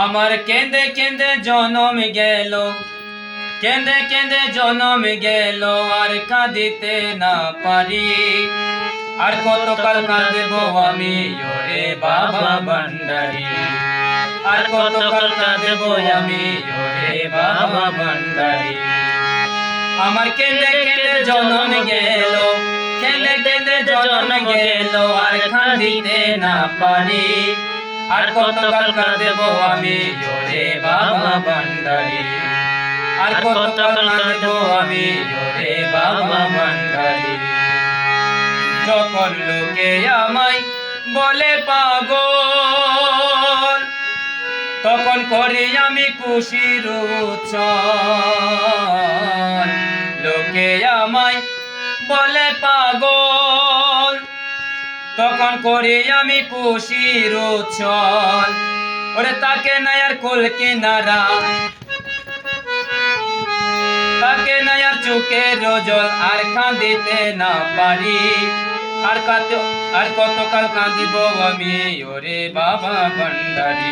আমার কেঁদে কেঁদে জনম গেল, কেঁদে কেঁদে জনম গেল, আর কাঁদিতে না পারি। আর কতকাল কাঁদব আমি ওরে বাবা ভান্ডারি, আর কতকাল কাঁদব আমি ওরে বাবা ভান্ডারি। আমার কেঁদে কেঁদে জনম গেল, কেঁদে কেঁদে জনম গেল, আর কাঁদিতে না পারি। আর কতকাল কাঁদব আমি ওরে বাবা ভান্ডারি, আর কতকাল কাঁদব আমি ওরে বাবা ভান্ডারি। যখন লোকে আমায় বলে পাগল, তখন করি আমি খুশির উচ্ছল। লোকে আমায় বলে পাগল, তখন করি আমি খুশির উচ্ছল। ওরে তাকে নাই আর কুল কিনারা, তাকে নাই আর চোখের জল, আর কাঁদিতে না পারি। আর কতকাল কাঁদিব আমি ওরে বাবা ভান্ডারি।